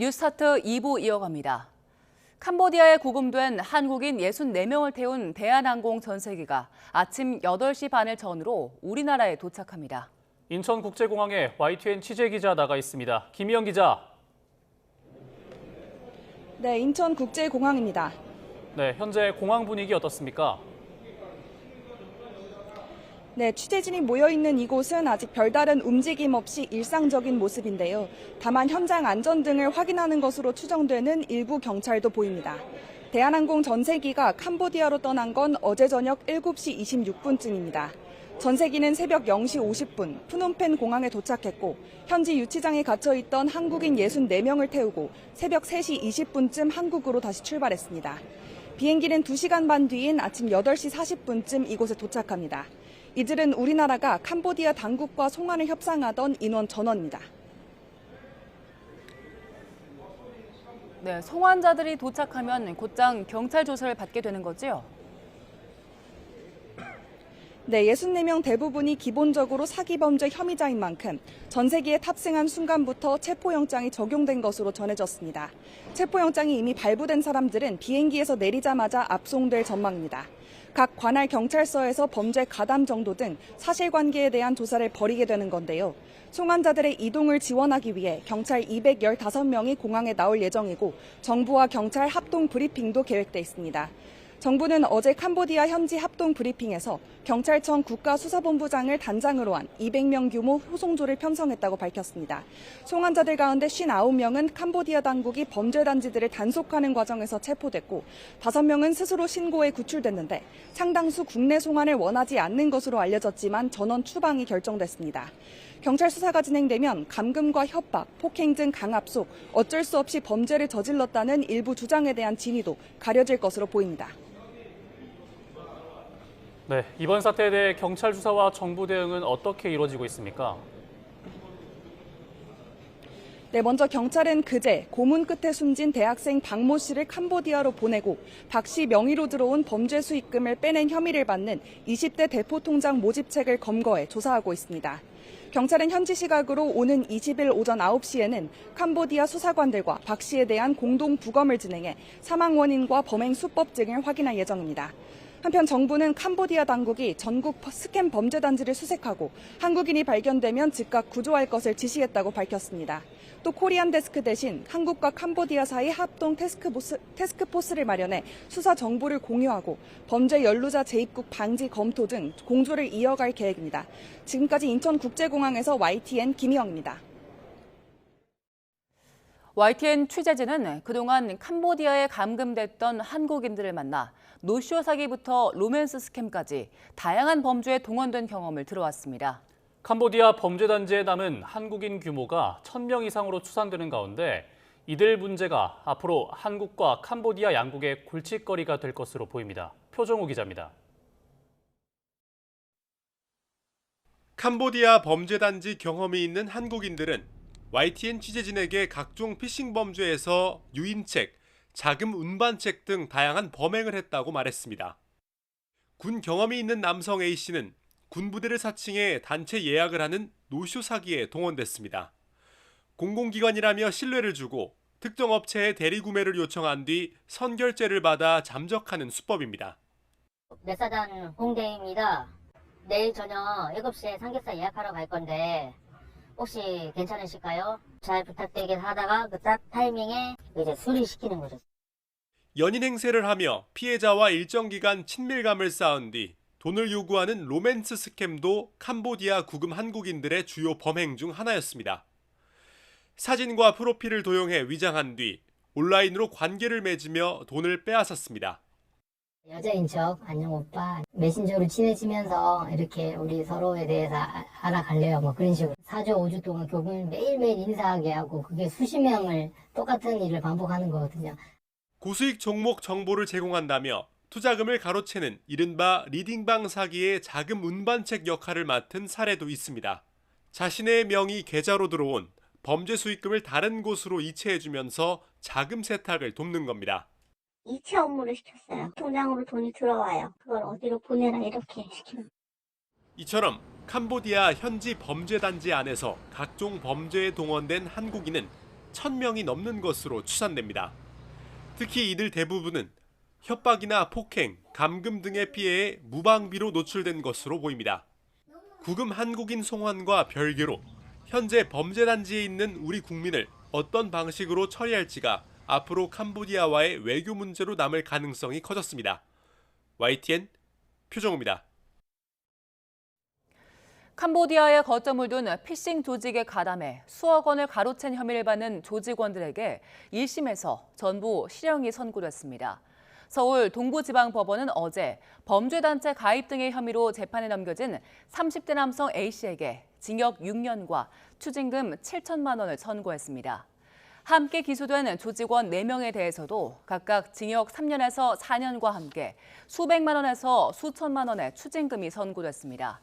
뉴스타트 2부 이어갑니다. 캄보디아에 구금된 한국인 64명을 태운 대한항공 전세기가 아침 8시 반을 전후로 우리나라에 도착합니다. 인천국제공항에 YTN 취재기자 나가 있습니다. 김희영 기자. 네, 인천국제공항입니다. 네, 현재 공항 분위기 어떻습니까? 네, 취재진이 모여있는 이곳은 아직 별다른 움직임 없이 일상적인 모습인데요. 다만 현장 안전 등을 확인하는 것으로 추정되는 일부 경찰도 보입니다. 대한항공 전세기가 캄보디아로 떠난 건 어제 저녁 7시 26분쯤입니다. 전세기는 새벽 0시 50분 프놈펜 공항에 도착했고 현지 유치장에 갇혀있던 한국인 64명을 태우고 새벽 3시 20분쯤 한국으로 다시 출발했습니다. 비행기는 2시간 반 뒤인 아침 8시 40분쯤 이곳에 도착합니다. 이들은 우리나라가 캄보디아 당국과 송환을 협상하던 인원 전원입니다. 네, 송환자들이 도착하면 곧장 경찰 조사를 받게 되는 거죠? 네, 64명 대부분이 기본적으로 사기 범죄 혐의자인 만큼 전세기에 탑승한 순간부터 체포영장이 적용된 것으로 전해졌습니다. 체포영장이 이미 발부된 사람들은 비행기에서 내리자마자 압송될 전망입니다. 각 관할 경찰서에서 범죄 가담 정도 등 사실관계에 대한 조사를 벌이게 되는 건데요. 송환자들의 이동을 지원하기 위해 경찰 215명이 공항에 나올 예정이고 정부와 경찰 합동 브리핑도 계획돼 있습니다. 정부는 어제 캄보디아 현지 합동 브리핑에서 경찰청 국가수사본부장을 단장으로 한 200명 규모 호송조를 편성했다고 밝혔습니다. 송환자들 가운데 59명은 캄보디아 당국이 범죄단지들을 단속하는 과정에서 체포됐고 5명은 스스로 신고해 구출됐는데 상당수 국내 송환을 원하지 않는 것으로 알려졌지만 전원 추방이 결정됐습니다. 경찰 수사가 진행되면 감금과 협박, 폭행 등 강압속, 어쩔 수 없이 범죄를 저질렀다는 일부 주장에 대한 진위도 가려질 것으로 보입니다. 네, 이번 사태에 대해 경찰 수사와 정부 대응은 어떻게 이루어지고 있습니까? 네, 먼저 경찰은 그제 고문 끝에 숨진 대학생 박모 씨를 캄보디아로 보내고 박 씨 명의로 들어온 범죄 수익금을 빼낸 혐의를 받는 20대 대포통장 모집책을 검거해 조사하고 있습니다. 경찰은 현지 시각으로 오는 20일 오전 9시에는 캄보디아 수사관들과 박 씨에 대한 공동 부검을 진행해 사망 원인과 범행 수법 등을 확인할 예정입니다. 한편 정부는 캄보디아 당국이 전국 스캠 범죄 단지를 수색하고 한국인이 발견되면 즉각 구조할 것을 지시했다고 밝혔습니다. 또 코리안 데스크 대신 한국과 캄보디아 사이 합동 테스크포스를 마련해 수사 정보를 공유하고 범죄 연루자 재입국 방지 검토 등 공조를 이어갈 계획입니다. 지금까지 인천국제공항에서 YTN 김희영입니다. YTN 취재진은 그동안 캄보디아에 감금됐던 한국인들을 만나 노쇼 사기부터 로맨스 스캠까지 다양한 범죄에 동원된 경험을 들어왔습니다. 캄보디아 범죄단지에 남은 한국인 규모가 1,000명 이상으로 추산되는 가운데 이들 문제가 앞으로 한국과 캄보디아 양국의 골칫거리가 될 것으로 보입니다. 표정우 기자입니다. 캄보디아 범죄단지 경험이 있는 한국인들은 YTN 취재진에게 각종 피싱 범죄에서 유인책, 자금 운반책 등 다양한 범행을 했다고 말했습니다. 군 경험이 있는 남성 A씨는 군부대를 사칭해 단체 예약을 하는 노쇼 사기에 동원됐습니다. 공공기관이라며 신뢰를 주고 특정 업체에 대리구매를 요청한 뒤 선결제를 받아 잠적하는 수법입니다. 내사단 홍대입니다. 내일 저녁 7시에 삼겹살 예약하러 갈 건데 혹시 괜찮으실까요? 잘 부탁드리긴 하다가 그 딱 타이밍에 이제 수리 시키는 거죠. 연인 행세를 하며 피해자와 일정 기간 친밀감을 쌓은 뒤 돈을 요구하는 로맨스 스캠도 캄보디아 구금 한국인들의 주요 범행 중 하나였습니다. 사진과 프로필을 도용해 위장한 뒤 온라인으로 관계를 맺으며 돈을 빼앗았습니다. 여자인 척, 안녕 오빠, 메신저로 친해지면서 이렇게 우리 서로에 대해서 알아갈래요. 뭐 그런 식으로 4주, 5주 동안 교분을 매일매일 인사하게 하고 그게 수십 명을 똑같은 일을 반복하는 거거든요. 고수익 종목 정보를 제공한다며 투자금을 가로채는 이른바 리딩방 사기의 자금 운반책 역할을 맡은 사례도 있습니다. 자신의 명의 계좌로 들어온 범죄 수익금을 다른 곳으로 이체해주면서 자금 세탁을 돕는 겁니다. 이체 업무를 시켰어요. 통장으로 돈이 들어와요. 그걸 어디로 보내라 이렇게 시키는. 이처럼 캄보디아 현지 범죄단지 안에서 각종 범죄에 동원된 한국인은 1000명이 넘는 것으로 추산됩니다. 특히 이들 대부분은 협박이나 폭행, 감금 등의 피해에 무방비로 노출된 것으로 보입니다. 구금 한국인 송환과 별개로 현재 범죄 단지에 있는 우리 국민을 어떤 방식으로 처리할지가 앞으로 캄보디아와의 외교 문제로 남을 가능성이 커졌습니다. YTN 표정우입니다. 캄보디아에 거점을 둔 피싱 조직에 가담해 수억 원을 가로챈 혐의를 받는 조직원들에게 1심에서 전부 실형이 선고됐습니다. 서울 동부지방법원은 어제 범죄단체 가입 등의 혐의로 재판에 넘겨진 30대 남성 A씨에게 징역 6년과 추징금 7천만 원을 선고했습니다. 함께 기소된 조직원 4명에 대해서도 각각 징역 3년에서 4년과 함께 수백만 원에서 수천만 원의 추징금이 선고됐습니다.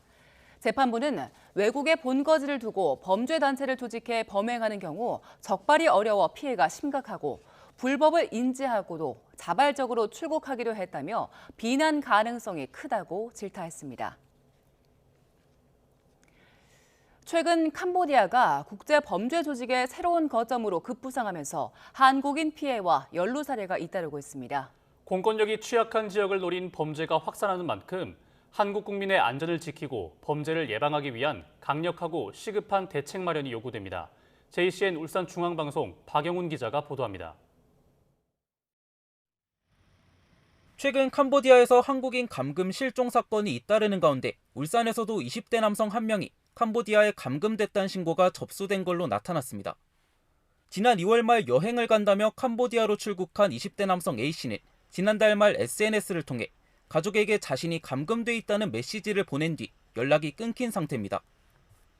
재판부는 외국의 본거지를 두고 범죄단체를 조직해 범행하는 경우 적발이 어려워 피해가 심각하고 불법을 인지하고도 자발적으로 출국하기도 했다며 비난 가능성이 크다고 질타했습니다. 최근 캄보디아가 국제범죄 조직의 새로운 거점으로 급부상하면서 한국인 피해와 연루 사례가 잇따르고 있습니다. 공권력이 취약한 지역을 노린 범죄가 확산하는 만큼 한국 국민의 안전을 지키고 범죄를 예방하기 위한 강력하고 시급한 대책 마련이 요구됩니다. JCN 울산중앙방송 박영훈 기자가 보도합니다. 최근 캄보디아에서 한국인 감금 실종 사건이 잇따르는 가운데 울산에서도 20대 남성 1명이 캄보디아에 감금됐다는 신고가 접수된 걸로 나타났습니다. 지난 2월 말 여행을 간다며 캄보디아로 출국한 20대 남성 A씨는 지난달 말 SNS를 통해 가족에게 자신이 감금돼 있다는 메시지를 보낸 뒤 연락이 끊긴 상태입니다.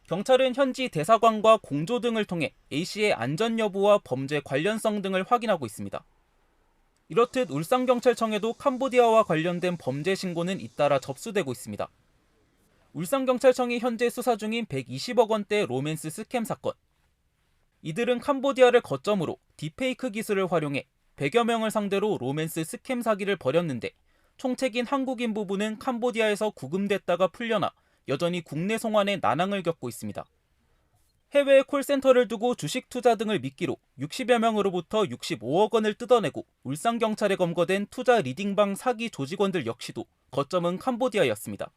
경찰은 현지 대사관과 공조 등을 통해 A씨의 안전 여부와 범죄 관련성 등을 확인하고 있습니다. 이렇듯 울산경찰청에도 캄보디아와 관련된 범죄 신고는 잇따라 접수되고 있습니다. 울산경찰청이 현재 수사 중인 120억 원대 로맨스 스캠 사건. 이들은 캄보디아를 거점으로 딥페이크 기술을 활용해 100여 명을 상대로 로맨스 스캠 사기를 벌였는데 총책인 한국인 부부는 캄보디아에서 구금됐다가 풀려나 여전히 국내 송환에 난항을 겪고 있습니다. 해외 콜센터를 두고 주식 투자 등을 미끼로 60여 명으로부터 65억 원을 뜯어내고 울산경찰에 검거된 투자 리딩방 사기 조직원들 역시도 거점은 캄보디아였습니다.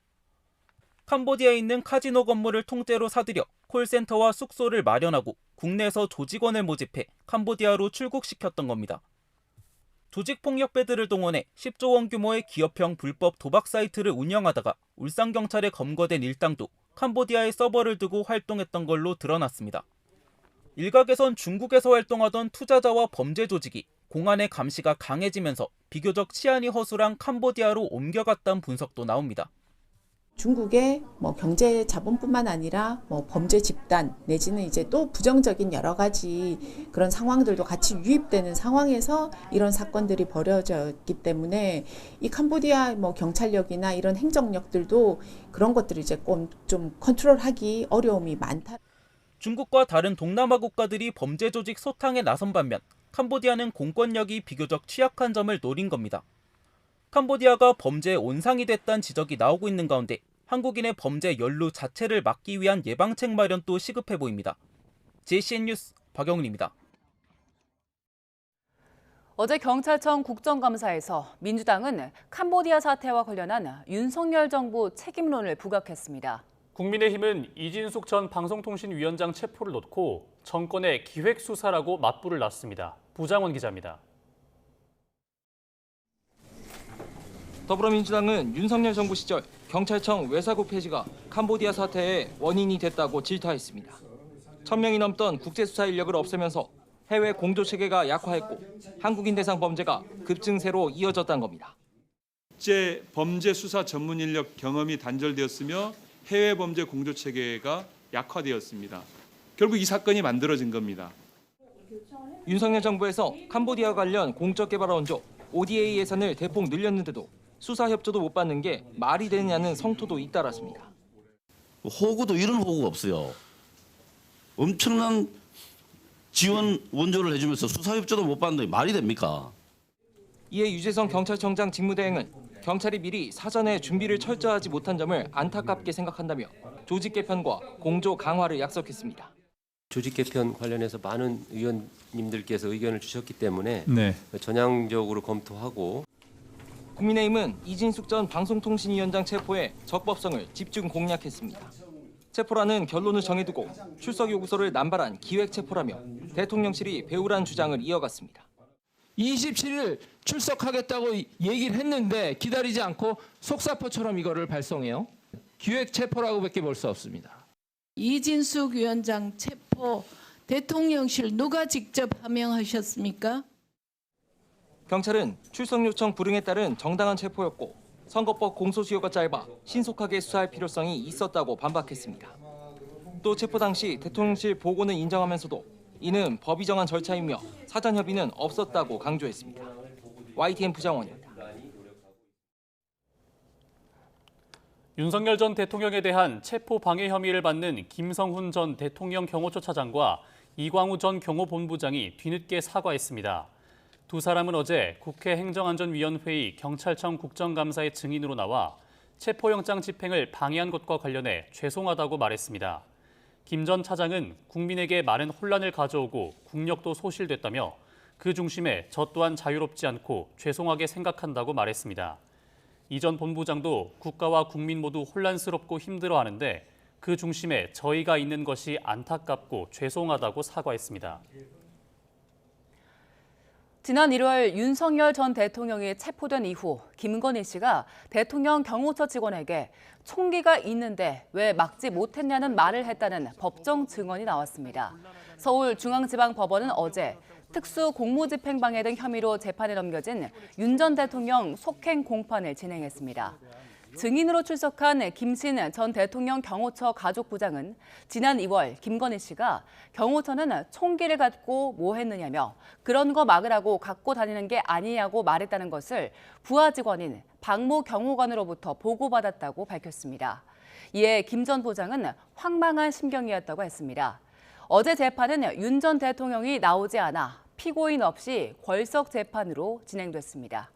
캄보디아에 있는 카지노 건물을 통째로 사들여 콜센터와 숙소를 마련하고 국내에서 조직원을 모집해 캄보디아로 출국시켰던 겁니다. 조직폭력배들을 동원해 10조 원 규모의 기업형 불법 도박 사이트를 운영하다가 울산경찰에 검거된 일당도 캄보디아에 서버를 두고 활동했던 걸로 드러났습니다. 일각에선 중국에서 활동하던 투자자와 범죄 조직이 공안의 감시가 강해지면서 비교적 치안이 허술한 캄보디아로 옮겨갔다는 분석도 나옵니다. 중국의 경제 자본뿐만 아니라 범죄 집단 내지는 이제 또 부정적인 여러 가지 그런 상황들도 같이 유입되는 상황에서 이런 사건들이 벌어졌기 때문에 이 캄보디아 경찰력이나 이런 행정력들도 그런 것들을 이제 좀 컨트롤하기 어려움이 많다. 중국과 다른 동남아 국가들이 범죄 조직 소탕에 나선 반면 캄보디아는 공권력이 비교적 취약한 점을 노린 겁니다. 캄보디아가 범죄의 온상이 됐다는 지적이 나오고 있는 가운데 한국인의 범죄 연루 자체를 막기 위한 예방책 마련도 시급해 보입니다. JCN 뉴스 박영훈입니다. 어제 경찰청 국정감사에서 민주당은 캄보디아 사태와 관련한 윤석열 정부 책임론을 부각했습니다. 국민의힘은 이진숙 전 방송통신위원장 체포를 놓고 정권의 기획수사라고 맞불을 놨습니다. 부장원 기자입니다. 더불어민주당은 윤석열 정부 시절 경찰청 외사국 폐지가 캄보디아 사태의 원인이 됐다고 질타했습니다. 1000명이 넘던 국제수사 인력을 없애면서 해외 공조 체계가 약화했고 한국인 대상 범죄가 급증세로 이어졌다는 겁니다. 국제 범죄 수사 전문 인력 경험이 단절되었으며 해외 범죄 공조 체계가 약화되었습니다. 결국 이 사건이 만들어진 겁니다. 윤석열 정부에서 캄보디아 관련 공적 개발 원조 ODA 예산을 대폭 늘렸는데도 수사 협조도 못 받는 게 말이 되느냐는 성토도 잇따랐습니다. 호구도 이런 호구가 없어요. 엄청난 지원 원조를 해주면서 수사 협조도 못 받는데 말이 됩니까? 이에 유재성 경찰청장 직무대행은 경찰이 미리 사전에 준비를 철저하지 못한 점을 안타깝게 생각한다며 조직 개편과 공조 강화를 약속했습니다. 조직 개편 관련해서 많은 의원님들께서 의견을 주셨기 때문에 네. 전향적으로 검토하고 국민의힘은 이진숙 전 방송통신위원장 체포의 적법성을 집중 공략했습니다. 체포라는 결론을 정해두고 출석 요구서를 남발한 기획체포라며 대통령실이 배후란 주장을 이어갔습니다. 27일 출석하겠다고 얘기를 했는데 기다리지 않고 속사포처럼 이거를 발송해요. 기획체포라고밖에 볼 수 없습니다. 이진숙 위원장 체포 대통령실 누가 직접 하명하셨습니까? 경찰은 출석 요청 불응에 따른 정당한 체포였고 선거법 공소시효가 짧아 신속하게 수사할 필요성이 있었다고 반박했습니다. 또 체포 당시 대통령실 보고는 인정하면서도 이는 법이 정한 절차이며 사전 협의는 없었다고 강조했습니다. YTN 부장원입니다. 윤석열 전 대통령에 대한 체포 방해 혐의를 받는 김성훈 전 대통령 경호처 차장과 이광우 전 경호본부장이 뒤늦게 사과했습니다. 두 사람은 어제 국회 행정안전위원회의 경찰청 국정감사의 증인으로 나와 체포영장 집행을 방해한 것과 관련해 죄송하다고 말했습니다. 김 전 차장은 국민에게 많은 혼란을 가져오고 국력도 소실됐다며 그 중심에 저 또한 자유롭지 않고 죄송하게 생각한다고 말했습니다. 이 전 본부장도 국가와 국민 모두 혼란스럽고 힘들어하는데 그 중심에 저희가 있는 것이 안타깝고 죄송하다고 사과했습니다. 지난 1월 윤석열 전 대통령이 체포된 이후 김건희 씨가 대통령 경호처 직원에게 총기가 있는데 왜 막지 못했냐는 말을 했다는 법정 증언이 나왔습니다. 서울중앙지방법원은 어제 특수 공무집행방해 등 혐의로 재판에 넘겨진 윤 전 대통령 속행 공판을 진행했습니다. 증인으로 출석한 김신 전 대통령 경호처 가족부장은 지난 2월 김건희 씨가 경호처는 총기를 갖고 뭐 했느냐며 그런 거 막으라고 갖고 다니는 게 아니냐고 말했다는 것을 부하 직원인 박모 경호관으로부터 보고받았다고 밝혔습니다. 이에 김 전 부장은 황망한 심경이었다고 했습니다. 어제 재판은 윤 전 대통령이 나오지 않아 피고인 없이 궐석 재판으로 진행됐습니다.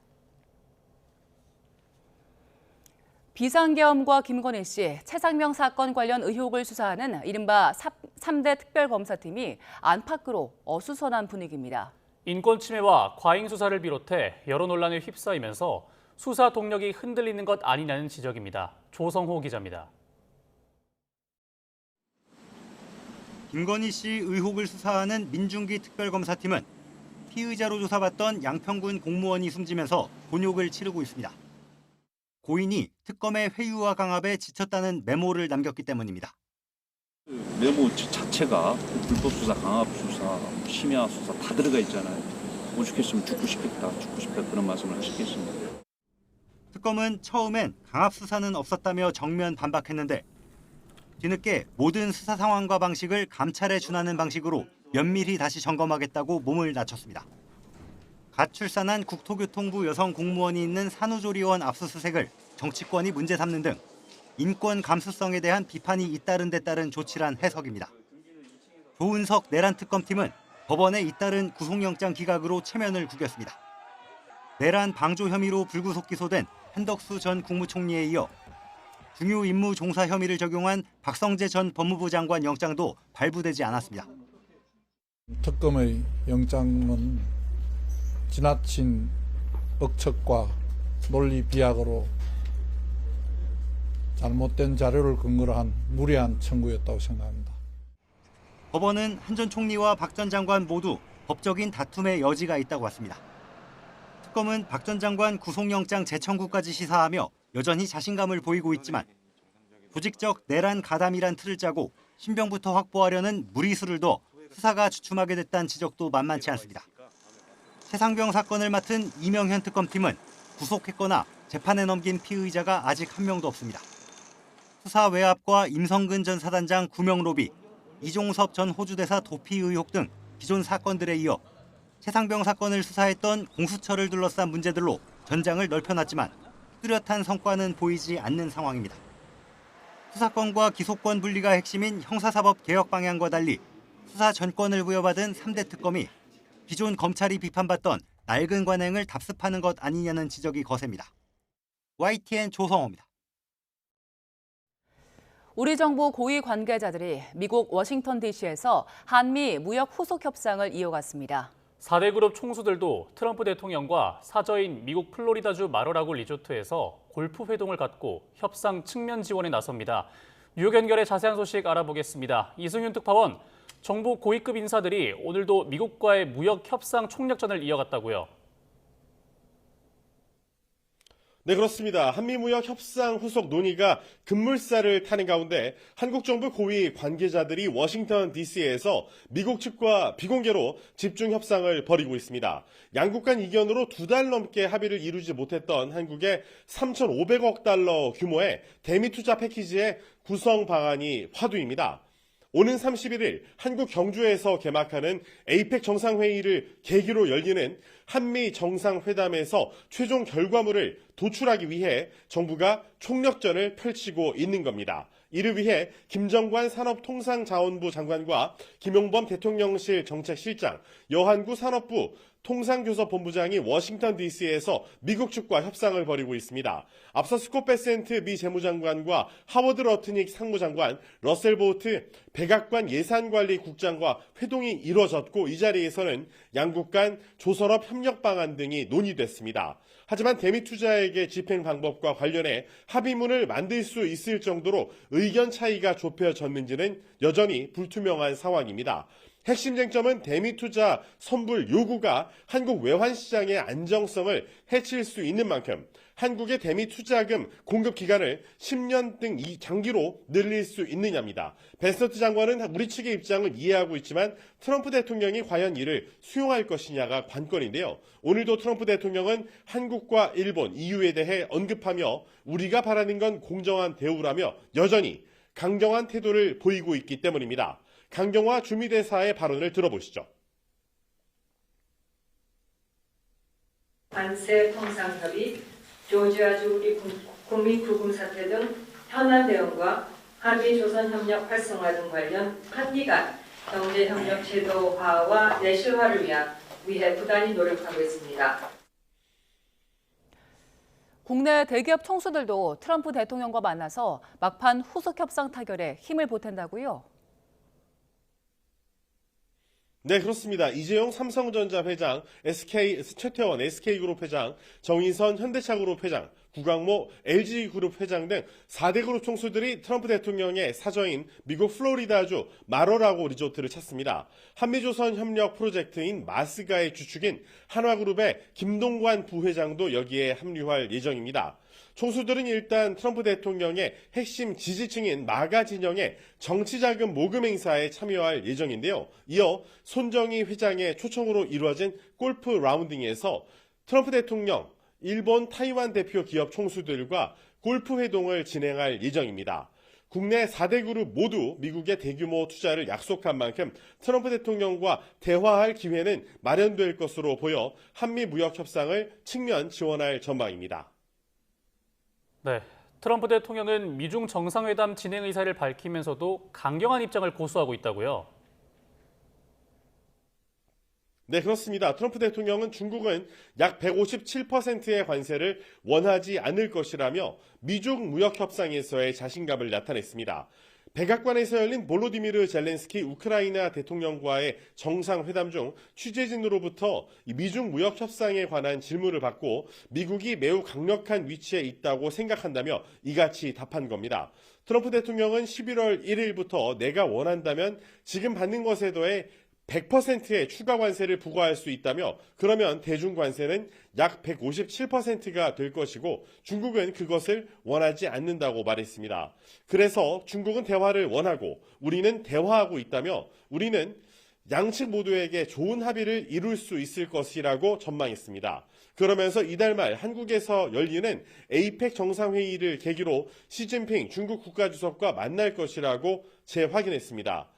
비상계엄과 김건희 씨, 최상병 사건 관련 의혹을 수사하는 이른바 3대 특별검사팀이 안팎으로 어수선한 분위기입니다. 인권 침해와 과잉 수사를 비롯해 여러 논란에 휩싸이면서 수사 동력이 흔들리는 것 아니냐는 지적입니다. 조성호 기자입니다. 김건희 씨 의혹을 수사하는 민중기 특별검사팀은 피의자로 조사받던 양평군 공무원이 숨지면서 곤욕을 치르고 있습니다. 고인이 특검의 회유와 강압에 지쳤다는 메모를 남겼기 때문입니다. 메모 자체가 불법 수사, 강압 수사, 심야 수사 다 들어가 있잖아요. 오죽했으면 죽고 싶다 그런 말씀을 하시겠습니다. 특검은 처음엔 강압 수사는 없었다며 정면 반박했는데 뒤늦게 모든 수사 상황과 방식을 감찰에 준하는 방식으로 면밀히 다시 점검하겠다고 몸을 낮췄습니다. 갓 출산한 국토교통부 여성 공무원이 있는 산후조리원 압수수색을 정치권이 문제 삼는 등 인권 감수성에 대한 비판이 잇따른 데 따른 조치란 해석입니다. 조은석 내란 특검팀은 법원에 잇따른 구속영장 기각으로 체면을 구겼습니다. 내란 방조 혐의로 불구속 기소된 한덕수 전 국무총리에 이어 중요 임무 종사 혐의를 적용한 박성재 전 법무부 장관 영장도 발부되지 않았습니다. 특검의 영장은 지나친 억측과 논리 비약으로 잘못된 자료를 근거로 한 무리한 청구였다고 생각합니다. 법원은 한 전 총리와 박 전 장관 모두 법적인 다툼의 여지가 있다고 봤습니다. 특검은 박 전 장관 구속영장 재청구까지 시사하며 여전히 자신감을 보이고 있지만 조직적 내란 가담이란 틀을 짜고 신병부터 확보하려는 무리수를 둬 수사가 주춤하게 됐다는 지적도 만만치 않습니다. 최상병 사건을 맡은 이명현 특검팀은 구속했거나 재판에 넘긴 피의자가 아직 한 명도 없습니다. 수사 외압과 임성근 전 사단장 구명 로비, 이종섭 전 호주대사 도피 의혹 등 기존 사건들에 이어 최상병 사건을 수사했던 공수처를 둘러싼 문제들로 전장을 넓혀놨지만 뚜렷한 성과는 보이지 않는 상황입니다. 수사권과 기소권 분리가 핵심인 형사사법 개혁 방향과 달리 수사 전권을 부여받은 3대 특검이 기존 검찰이 비판받던 낡은 관행을 답습하는 것 아니냐는 지적이 거셉니다. YTN 조성호입니다. 우리 정부 고위 관계자들이 미국 워싱턴 DC에서 한미 무역 후속 협상을 이어갔습니다. 4대 그룹 총수들도 트럼프 대통령과 사저인 미국 플로리다주 마로라고 리조트에서 골프 회동을 갖고 협상 측면 지원에 나섭니다. 뉴욕 연결의 자세한 소식 알아보겠습니다. 이승윤 특파원, 정부 고위급 인사들이 오늘도 미국과의 무역 협상 총력전을 이어갔다고요. 네, 그렇습니다. 한미무역 협상 후속 논의가 급물살을 타는 가운데 한국 정부 고위 관계자들이 워싱턴 DC에서 미국 측과 비공개로 집중 협상을 벌이고 있습니다. 양국 간 이견으로 2달 넘게 합의를 이루지 못했던 한국의 3,500억 달러 규모의 대미 투자 패키지의 구성 방안이 화두입니다. 오는 31일 한국 경주에서 개막하는 에이펙 정상회의를 계기로 열리는 한미 정상회담에서 최종 결과물을 도출하기 위해 정부가 총력전을 펼치고 있는 겁니다. 이를 위해 김정관 산업통상자원부 장관과 김용범 대통령실 정책실장, 여한구 산업부 통상교섭본부장이 워싱턴 DC에서 미국 측과 협상을 벌이고 있습니다. 앞서 스콧 베센트 미 재무장관과 하워드 러트닉 상무장관, 러셀 보트 백악관 예산관리국장과 회동이 이뤄졌고 이 자리에서는 양국 간 조선업 협력 방안 등이 논의됐습니다. 하지만 대미 투자액의 집행 방법과 관련해 합의문을 만들 수 있을 정도로 의견 차이가 좁혀졌는지는 여전히 불투명한 상황입니다. 핵심 쟁점은 대미 투자 선불 요구가 한국 외환 시장의 안정성을 해칠 수 있는 만큼 한국의 대미 투자금 공급 기간을 10년 등 장기로 늘릴 수 있느냐입니다. 벤서트 장관은 우리 측의 입장을 이해하고 있지만 트럼프 대통령이 과연 이를 수용할 것이냐가 관건인데요. 오늘도 트럼프 대통령은 한국과 일본, EU에 대해 언급하며 우리가 바라는 건 공정한 대우라며 여전히 강경한 태도를 보이고 있기 때문입니다. 강경화 주미대사의 발언을 들어보시죠. 관세 통상협의, 조지아주 우리 국민 구금 사태 등 현안 대응과 한미 조선 협력 활성화 등 관련 한미 간 경제 협력 제도화와 내실화를 위해 부단히 노력하고 있습니다. 국내 대기업 총수들도 트럼프 대통령과 만나서 막판 후속 협상 타결에 힘을 보탠다고요? 네, 그렇습니다. 이재용 삼성전자 회장, 최태원 SK그룹 회장, 정의선 현대차그룹 회장, 구광모 LG그룹 회장 등 4대 그룹 총수들이 트럼프 대통령의 사저인 미국 플로리다주 마로라고 리조트를 찾습니다. 한미조선 협력 프로젝트인 마스가의 주축인 한화그룹의 김동관 부회장도 여기에 합류할 예정입니다. 총수들은 일단 트럼프 대통령의 핵심 지지층인 마가 진영의 정치자금 모금 행사에 참여할 예정인데요. 이어 손정희 회장의 초청으로 이루어진 골프 라운딩에서 트럼프 대통령, 일본, 타이완 대표 기업 총수들과 골프 회동을 진행할 예정입니다. 국내 4대 그룹 모두 미국의 대규모 투자를 약속한 만큼 트럼프 대통령과 대화할 기회는 마련될 것으로 보여 한미 무역 협상을 측면 지원할 전망입니다. 네, 트럼프 대통령은 미중 정상회담 진행 의사를 밝히면서도 강경한 입장을 고수하고 있다고요? 네, 그렇습니다. 트럼프 대통령은 중국은 약 157%의 관세를 원하지 않을 것이라며 미중 무역 협상에서의 자신감을 나타냈습니다. 백악관에서 열린 볼로디미르 젤렌스키 우크라이나 대통령과의 정상회담 중 취재진으로부터 미중 무역 협상에 관한 질문을 받고 미국이 매우 강력한 위치에 있다고 생각한다며 이같이 답한 겁니다. 트럼프 대통령은 11월 1일부터 내가 원한다면 지금 받는 것에 더해 100%의 추가 관세를 부과할 수 있다며 그러면 대중 관세는 약 157%가 될 것이고 중국은 그것을 원하지 않는다고 말했습니다. 그래서 중국은 대화를 원하고 우리는 대화하고 있다며 우리는 양측 모두에게 좋은 합의를 이룰 수 있을 것이라고 전망했습니다. 그러면서 이달 말 한국에서 열리는 에이펙 정상회의를 계기로 시진핑 중국 국가주석과 만날 것이라고 재확인했습니다.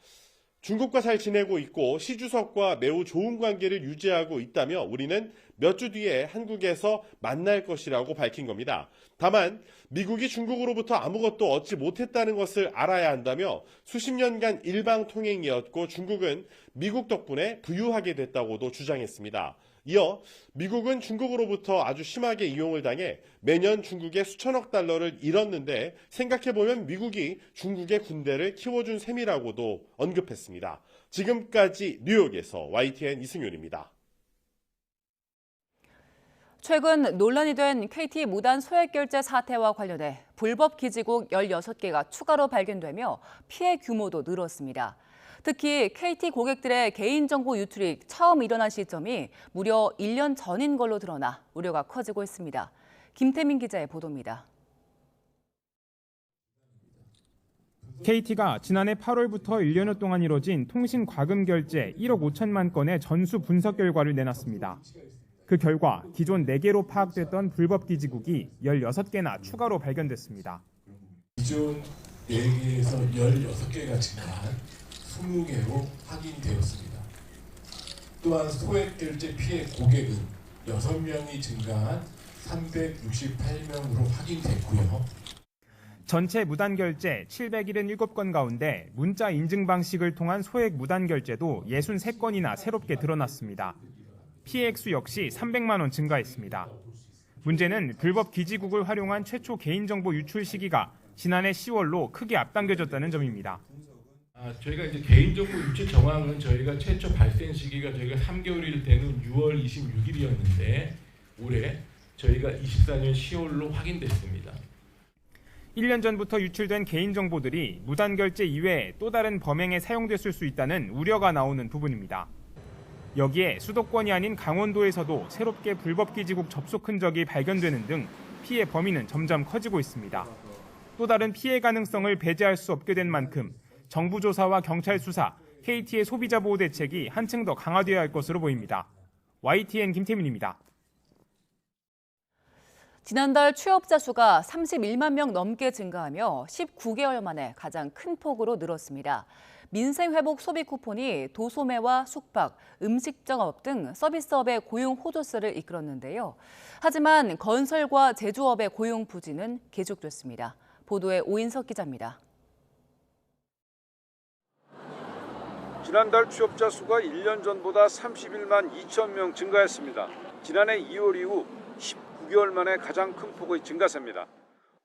중국과 잘 지내고 있고 시 주석과 매우 좋은 관계를 유지하고 있다며 우리는 몇 주 뒤에 한국에서 만날 것이라고 밝힌 겁니다. 다만 미국이 중국으로부터 아무것도 얻지 못했다는 것을 알아야 한다며 수십 년간 일방 통행이었고 중국은 미국 덕분에 부유하게 됐다고도 주장했습니다. 이어 미국은 중국으로부터 아주 심하게 이용을 당해 매년 중국에 수천억 달러를 잃었는데 생각해보면 미국이 중국의 군대를 키워준 셈이라고도 언급했습니다. 지금까지 뉴욕에서 YTN 이승윤입니다. 최근 논란이 된 KT 무단 소액결제 사태와 관련해 불법 기지국 16개가 추가로 발견되며 피해 규모도 늘었습니다. 특히 KT 고객들의 개인정보 유출이 처음 일어난 시점이 무려 1년 전인 걸로 드러나 우려가 커지고 있습니다. 김태민 기자의 보도입니다. KT가 지난해 8월부터 1년여 동안 이뤄진 통신 과금 결제 1억 5천만 건의 전수 분석 결과를 내놨습니다. 그 결과 기존 4개로 파악됐던 불법 기지국이 16개나 추가로 발견됐습니다. 기존 4개에서 16개가 증가한 20개로 확인되었습니다. 또한 소액결제 피해 고객은 6명이 증가한 368명으로 확인됐고요. 전체 무단결제 777건 가운데 문자 인증 방식을 통한 소액 무단결제도 63건이나 새롭게 드러났습니다. 피해 액수 역시 300만 원 증가했습니다. 문제는 불법 기지국을 활용한 최초 개인정보 유출 시기가 지난해 10월로 크게 앞당겨졌다는 점입니다. 저희가 이제 개인정보 유출 정황은 저희가 최초 발생 시기가 저희가 3개월일 때는 6월 26일이었는데 올해 저희가 24년 10월로 확인됐습니다. 1년 전부터 유출된 개인정보들이 무단결제 이외에 또 다른 범행에 사용됐을 수 있다는 우려가 나오는 부분입니다. 여기에 수도권이 아닌 강원도에서도 새롭게 불법 기지국 접속 흔적이 발견되는 등 피해 범위는 점점 커지고 있습니다. 또 다른 피해 가능성을 배제할 수 없게 된 만큼 정부 조사와 경찰 수사, KT의 소비자 보호 대책이 한층 더 강화되어야 할 것으로 보입니다. YTN 김태민입니다. 지난달 취업자 수가 31만 명 넘게 증가하며 19개월 만에 가장 큰 폭으로 늘었습니다. 민생회복 소비 쿠폰이 도소매와 숙박, 음식점업 등 서비스업의 고용 호조세를 이끌었는데요. 하지만 건설과 제조업의 고용 부진은 계속됐습니다. 보도에 오인석 기자입니다. 지난달 취업자 수가 1년 전보다 31만 2천 명 증가했습니다. 지난해 2월 이후 19개월 만에 가장 큰 폭의 증가세입니다.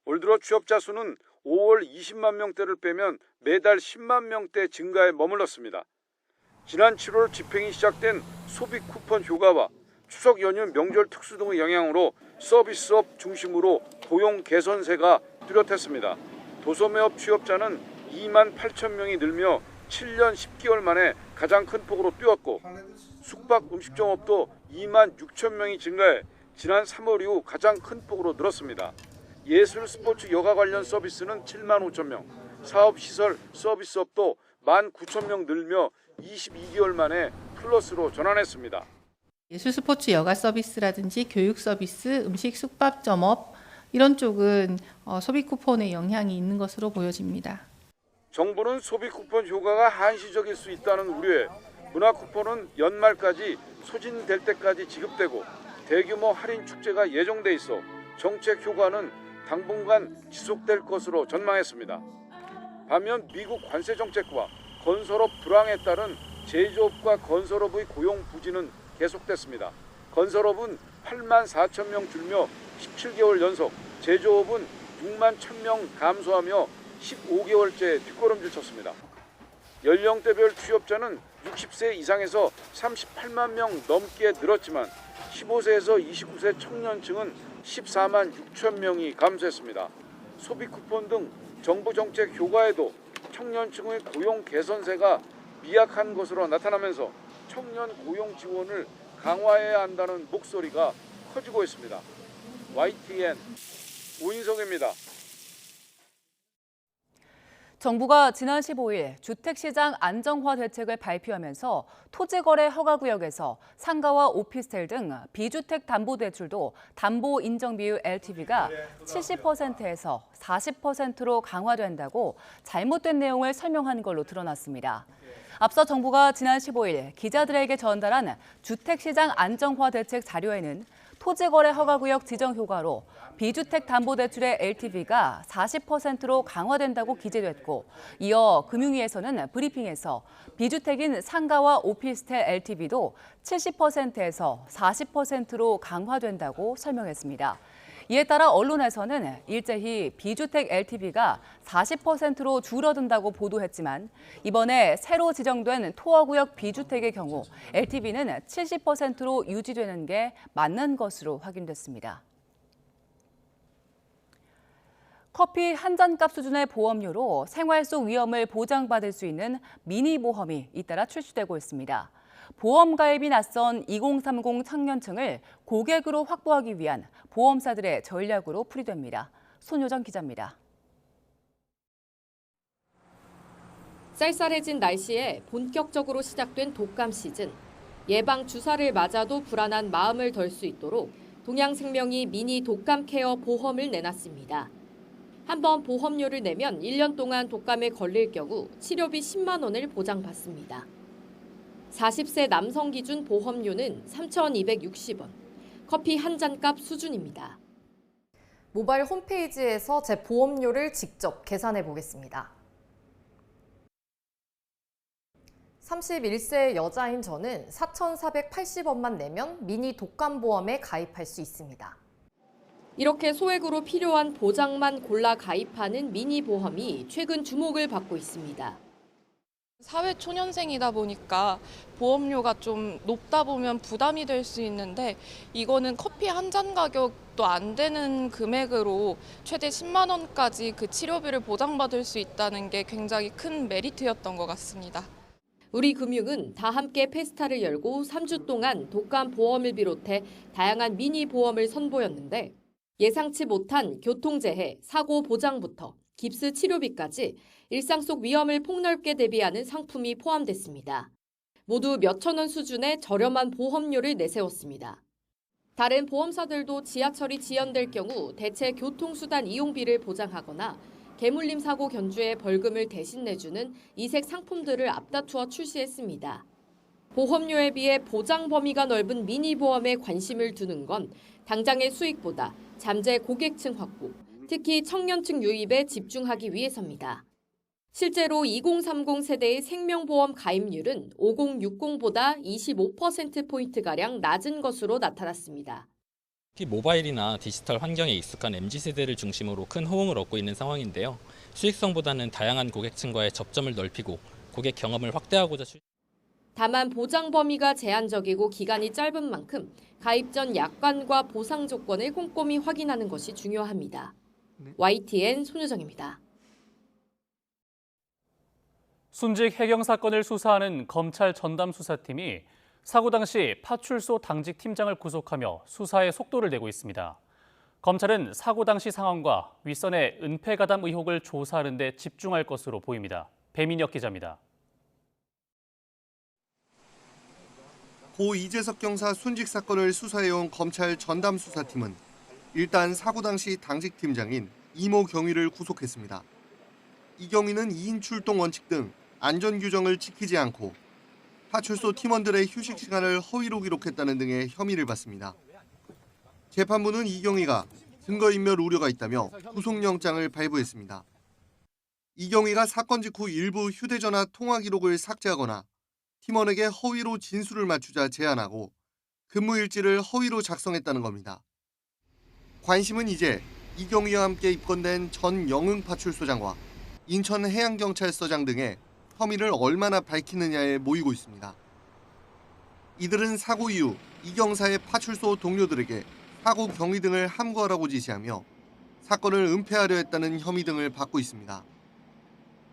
올 들어 취업자 수는 5월 20만 명대를 빼면 매달 10만 명대 증가에 머물렀습니다. 지난 7월 집행이 시작된 소비 쿠폰 효과와 추석 연휴 명절 특수 등의 영향으로 서비스업 중심으로 고용 개선세가 뚜렷했습니다. 도소매업 취업자는 2만 8천 명이 늘며 7년 10개월 만에 가장 큰 폭으로 뛰었고 숙박 음식점업도 2만 6천 명이 증가해 지난 3월 이후 가장 큰 폭으로 늘었습니다. 예술 스포츠 여가 관련 서비스는 7만 5천 명, 사업시설 서비스업도 1만 9천 명 늘며 22개월 만에 플러스로 전환했습니다. 예술 스포츠 여가 서비스라든지 교육 서비스, 음식 숙박점업 이런 쪽은 소비 쿠폰의 영향이 있는 것으로 보여집니다. 정부는 소비 쿠폰 효과가 한시적일 수 있다는 우려에 문화 쿠폰은 연말까지 소진될 때까지 지급되고 대규모 할인 축제가 예정돼 있어 정책 효과는 당분간 지속될 것으로 전망했습니다. 반면 미국 관세 정책과 건설업 불황에 따른 제조업과 건설업의 고용 부진은 계속됐습니다. 건설업은 8만 4천 명 줄며 17개월 연속, 제조업은 6만 1천 명 감소하며 15개월째 뒷걸음질 쳤습니다. 연령대별 취업자는 60세 이상에서 38만 명 넘게 늘었지만 15세에서 29세 청년층은 14만 6천 명이 감소했습니다. 소비 쿠폰 등 정부 정책 효과에도 청년층의 고용 개선세가 미약한 것으로 나타나면서 청년 고용 지원을 강화해야 한다는 목소리가 커지고 있습니다. YTN 오인성입니다. 정부가 지난 15일 주택시장 안정화 대책을 발표하면서 토지거래 허가구역에서 상가와 오피스텔 등 비주택 담보대출도 담보 인정 비율 LTV가 70%에서 40%로 강화된다고 잘못된 내용을 설명한 걸로 드러났습니다. 앞서 정부가 지난 15일 기자들에게 전달한 주택시장 안정화 대책 자료에는 토지거래 허가구역 지정 효과로 비주택 담보대출의 LTV가 40%로 강화된다고 기재됐고, 이어 금융위에서는 브리핑에서 비주택인 상가와 오피스텔 LTV도 70%에서 40%로 강화된다고 설명했습니다. 이에 따라 언론에서는 일제히 비주택 LTV가 40%로 줄어든다고 보도했지만, 이번에 새로 지정된 토어구역 비주택의 경우 LTV는 70%로 유지되는 게 맞는 것으로 확인됐습니다. 커피 한 잔값 수준의 보험료로 생활 속 위험을 보장받을 수 있는 미니보험이 잇따라 출시되고 있습니다. 보험 가입이 낯선 2030 청년층을 고객으로 확보하기 위한 보험사들의 전략으로 풀이됩니다. 손효정 기자입니다. 쌀쌀해진 날씨에 본격적으로 시작된 독감 시즌. 예방 주사를 맞아도 불안한 마음을 덜 수 있도록 동양생명이 미니 독감 케어 보험을 내놨습니다. 한번 보험료를 내면 1년 동안 독감에 걸릴 경우 치료비 10만 원을 보장받습니다. 40세 남성 기준 보험료는 3,260원, 커피 한 잔값 수준입니다. 모바일 홈페이지에서 제 보험료를 직접 계산해 보겠습니다. 31세 여자인 저는 4,480원만 내면 미니 독감보험에 가입할 수 있습니다. 이렇게 소액으로 필요한 보장만 골라 가입하는 미니 보험이 최근 주목을 받고 있습니다. 사회 초년생이다 보니까 보험료가 좀 높다 보면 부담이 될 수 있는데, 이거는 커피 한 잔 가격도 안 되는 금액으로 최대 10만 원까지 그 치료비를 보장받을 수 있다는 게 굉장히 큰 메리트였던 것 같습니다. 우리금융은 다 함께 페스타를 열고 3주 동안 독감 보험을 비롯해 다양한 미니 보험을 선보였는데, 예상치 못한 교통재해, 사고 보장부터 깁스 치료비까지 일상 속 위험을 폭넓게 대비하는 상품이 포함됐습니다. 모두 몇천 원 수준의 저렴한 보험료를 내세웠습니다. 다른 보험사들도 지하철이 지연될 경우 대체 교통수단 이용비를 보장하거나 개물림 사고 견주에 벌금을 대신 내주는 이색 상품들을 앞다투어 출시했습니다. 보험료에 비해 보장 범위가 넓은 미니 보험에 관심을 두는 건 당장의 수익보다 잠재 고객층 확보, 특히 청년층 유입에 집중하기 위해서입니다. 실제로 2030 세대의 생명보험 가입률은 5060보다 25%포인트가량 낮은 것으로 나타났습니다. 특히 모바일이나 디지털 환경에 익숙한 MZ세대를 중심으로 큰 호응을 얻고 있는 상황인데요. 수익성보다는 다양한 고객층과의 접점을 넓히고 고객 경험을 확대하고자 다만 보장 범위가 제한적이고 기간이 짧은 만큼 가입 전 약관과 보상 조건을 꼼꼼히 확인하는 것이 중요합니다. YTN 손효정입니다. 순직 해경 사건을 수사하는 검찰 전담수사팀이 사고 당시 파출소 당직 팀장을 구속하며 수사에 속도를 내고 있습니다. 검찰은 사고 당시 상황과 윗선의 은폐 가담 의혹을 조사하는 데 집중할 것으로 보입니다. 배민혁 기자입니다. 고 이재석 경사 순직 사건을 수사해온 검찰 전담수사팀은 일단 사고 당시 당직 팀장인 이모 경위를 구속했습니다. 이 경위는 2인 출동 원칙 등 안전 규정을 지키지 않고 파출소 팀원들의 휴식 시간을 허위로 기록했다는 등의 혐의를 받습니다. 재판부는 이경희가 증거인멸 우려가 있다며 구속영장을 발부했습니다. 이경희가 사건 직후 일부 휴대전화 통화 기록을 삭제하거나 팀원에게 허위로 진술을 맞추자 제안하고 근무일지를 허위로 작성했다는 겁니다. 관심은 이제 이경희와 함께 입건된 전 영흥파출소장과 인천해양경찰서장 등의 혐의를 얼마나 밝히느냐에 모이고 있습니다. 이들은 사고 이후 이 경사의 파출소 동료들에게 사고 경위 등을 함구하라고 지시하며 사건을 은폐하려 했다는 혐의 등을 받고 있습니다.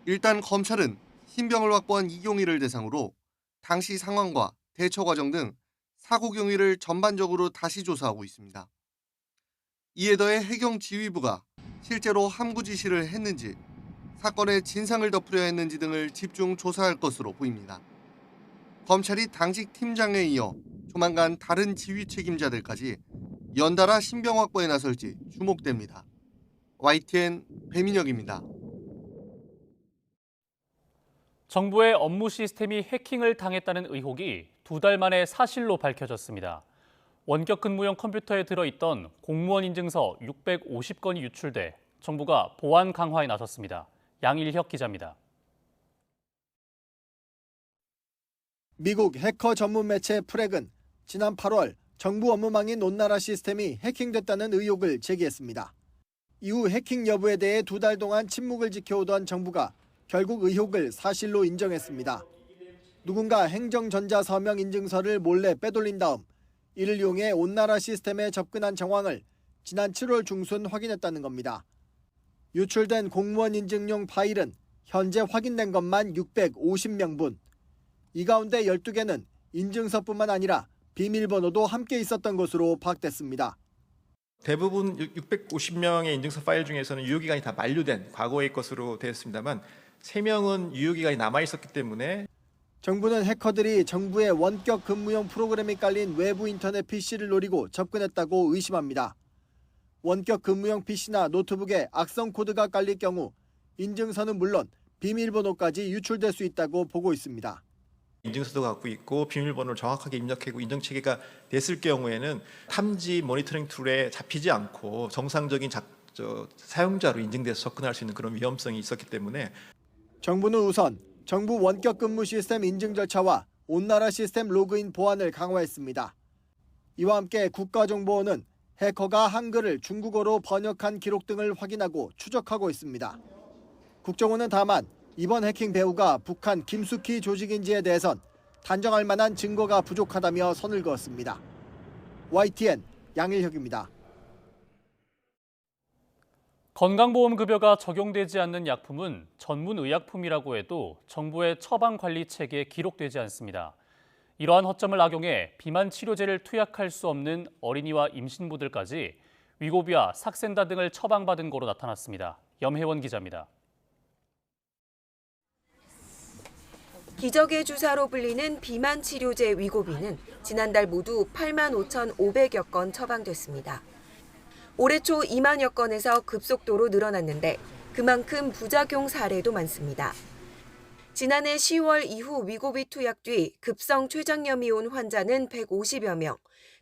일단 검찰은 신병을 확보한 이경희를 대상으로 당시 상황과 대처 과정 등 사고 경위를 전반적으로 다시 조사하고 있습니다. 이에 더해 해경 지휘부가 실제로 함구 지시를 했는지 사건의 진상을 덮으려 했는지 등을 집중 조사할 것으로 보입니다. 검찰이 당직 팀장에 이어 조만간 다른 지휘 책임자들까지 연달아 신병 확보에 나설지 주목됩니다. YTN 배민혁입니다. 정부의 업무 시스템이 해킹을 당했다는 의혹이 2달 만에 사실로 밝혀졌습니다. 원격 근무용 컴퓨터에 들어있던 공무원 인증서 650건이 유출돼 정부가 보안 강화에 나섰습니다. 양일혁 기자입니다. 미국 해커 전문 매체 프렉은 지난 8월 정부 업무망인 온나라 시스템이 해킹됐다는 의혹을 제기했습니다. 이후 해킹 여부에 대해 2달 동안 침묵을 지켜오던 정부가 결국 의혹을 사실로 인정했습니다. 누군가 행정전자서명 인증서를 몰래 빼돌린 다음 이를 이용해 온나라 시스템에 접근한 정황을 지난 7월 중순 확인했다는 겁니다. 유출된 공무원 인증용 파일은 현재 확인된 것만 650명분. 이 가운데 12개는 인증서뿐만 아니라 비밀번호도 함께 있었던 것으로 파악됐습니다. 대부분 650명의 인증서 파일 중에서는 유효기간이 다 만료된 과거의 것으로 되었습니다만 3명은 유효기간이 남아있었기 때문에 정부는 해커들이 정부의 원격 근무용 프로그램이 깔린 외부 인터넷 PC를 노리고 접근했다고 의심합니다. 원격 근무용 PC나 노트북에 악성 코드가 깔릴 경우 인증서는 물론 비밀번호까지 유출될 수 있다고 보고 있습니다. 인증서도 갖고 있고 비밀번호를 정확하게 입력하고 인증체계가 됐을 경우에는 탐지 모니터링 툴에 잡히지 않고 정상적인 사용자로 인증돼서 접근할 수 있는 그런 위험성이 있었기 때문에 정부는 우선 정부 원격 근무 시스템 인증 절차와 온나라 시스템 로그인 보안을 강화했습니다. 이와 함께 국가정보원은 해커가 한글을 중국어로 번역한 기록 등을 확인하고 추적하고 있습니다. 국정원은 다만 이번 해킹 배후가 북한 김숙희 조직인지에 대해선 단정할 만한 증거가 부족하다며 선을 그었습니다. YTN 양일혁입니다. 건강보험급여가 적용되지 않는 약품은 전문의약품이라고 해도 정부의 처방관리 체계에 기록되지 않습니다. 이러한 허점을 악용해 비만 치료제를 투약할 수 없는 어린이와 임신부들까지 위고비와 삭센다 등을 처방받은 거로 나타났습니다. 염혜원 기자입니다. 기적의 주사로 불리는 비만 치료제 위고비는 지난달 모두 85,500여 건 처방됐습니다. 올해 초 2만여 건에서 급속도로 늘어났는데 그만큼 부작용 사례도 많습니다. 지난해 10월 이후 위고비 투약 뒤 급성 췌장염이 온 환자는 150여 명,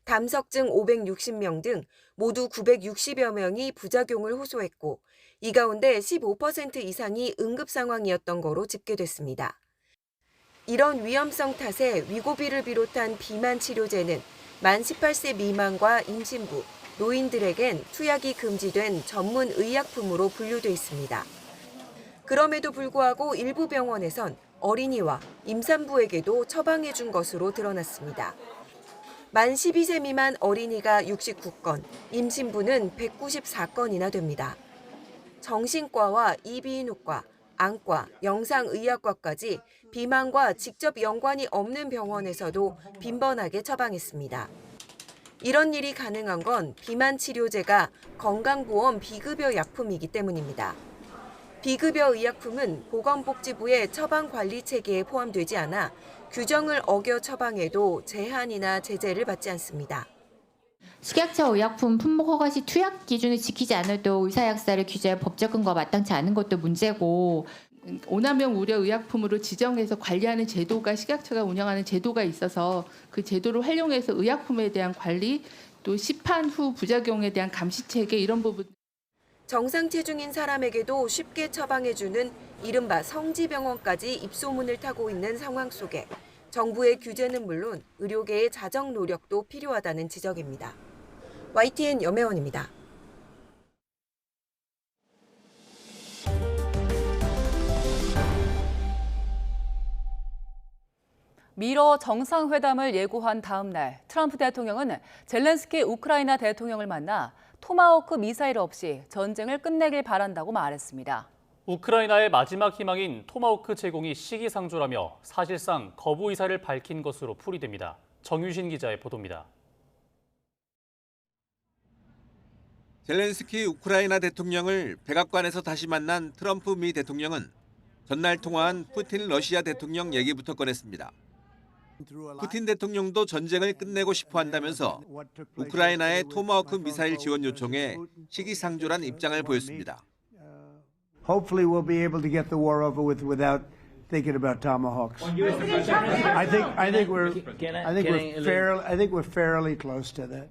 담석증 560명 등 모두 960여 명이 부작용을 호소했고 이 가운데 15% 이상이 응급 상황이었던 거로 집계됐습니다. 이런 위험성 탓에 위고비를 비롯한 비만 치료제는 만 18세 미만과 임신부, 노인들에겐 투약이 금지된 전문 의약품으로 분류돼 있습니다. 그럼에도 불구하고 일부 병원에선 어린이와 임산부에게도 처방해 준 것으로 드러났습니다. 만 12세 미만 어린이가 69건, 임신부는 194건이나 됩니다. 정신과와 이비인후과, 안과, 영상의학과까지 비만과 직접 연관이 없는 병원에서도 빈번하게 처방했습니다. 이런 일이 가능한 건 비만 치료제가 건강보험 비급여 약품이기 때문입니다. 비급여 의약품은 보건복지부의 처방관리 체계에 포함되지 않아 규정을 어겨 처방해도 제한이나 제재를 받지 않습니다. 식약처 의약품 품목 허가 시 투약 기준을 지키지 않아도 의사약사를 규제할 법적 근거가 마땅치 않은 것도 문제고 오남용 우려 의약품으로 지정해서 관리하는 제도가 식약처가 운영하는 제도가 있어서 그 제도를 활용해서 의약품에 대한 관리 또 시판 후 부작용에 대한 감시 체계 이런 부분. 정상 체중인 사람에게도 쉽게 처방해주는 이른바 성지병원까지 입소문을 타고 있는 상황 속에 정부의 규제는 물론 의료계의 자정 노력도 필요하다는 지적입니다. YTN 염혜원입니다. 미러 정상회담을 예고한 다음 날 트럼프 대통령은 젤렌스키 우크라이나 대통령을 만나 토마호크 미사일 없이 전쟁을 끝내길 바란다고 말했습니다. 우크라이나의 마지막 희망인 토마호크 제공이 시기상조라며 사실상 거부 의사를 밝힌 것으로 풀이됩니다. 정유신 기자의 보도입니다. 젤렌스키 우크라이나 대통령을 백악관에서 다시 만난 트럼프 미 대통령은 전날 통화한 푸틴 러시아 대통령 얘기부터 꺼냈습니다. 푸틴 대통령도 전쟁을 끝내고 싶어 한다면서 우크라이나의 토마호크 미사일 지원 요청에 시기상조란 입장을 보였습니다. Hopefully we'll be able to get the war over with without thinking about tomahawks. I think we're fairly close to that.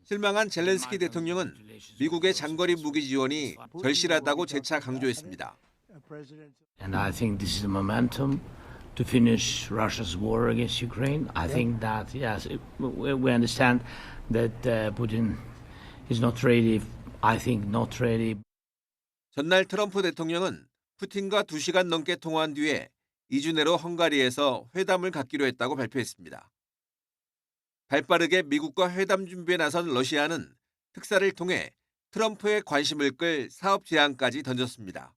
실망한 젤렌스키 대통령은 미국의 장거리 무기 지원이 절실하다고 재차 강조했습니다. And I think this is a momentum to finish Russia's war against Ukraine. I think that, yes, we understand that Putin is not ready. I think not ready. 전날 트럼프 대통령은 푸틴과 2시간 넘게 통화한 뒤에 2주 내로 헝가리에서 회담을 갖기로 했다고 발표했습니다. 발빠르게 미국과 회담 준비에 나선 러시아는 특사를 통해 트럼프의 관심을 끌 사업 제안까지 던졌습니다.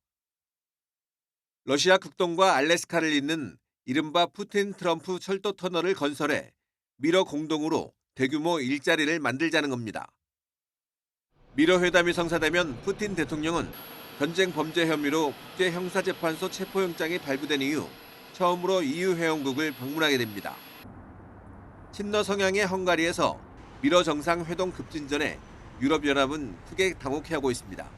러시아 극동과 알래스카를 잇는 이른바 푸틴 트럼프 철도 터널을 건설해 미러 공동으로 대규모 일자리를 만들자는 겁니다. 미러 회담이 성사되면 푸틴 대통령은 전쟁 범죄 혐의로 국제형사재판소 체포영장이 발부된 이후 처음으로 EU 회원국을 방문하게 됩니다. 친러 성향의 헝가리에서 미러 정상회동 급진전에 유럽연합은 크게 당혹해하고 있습니다.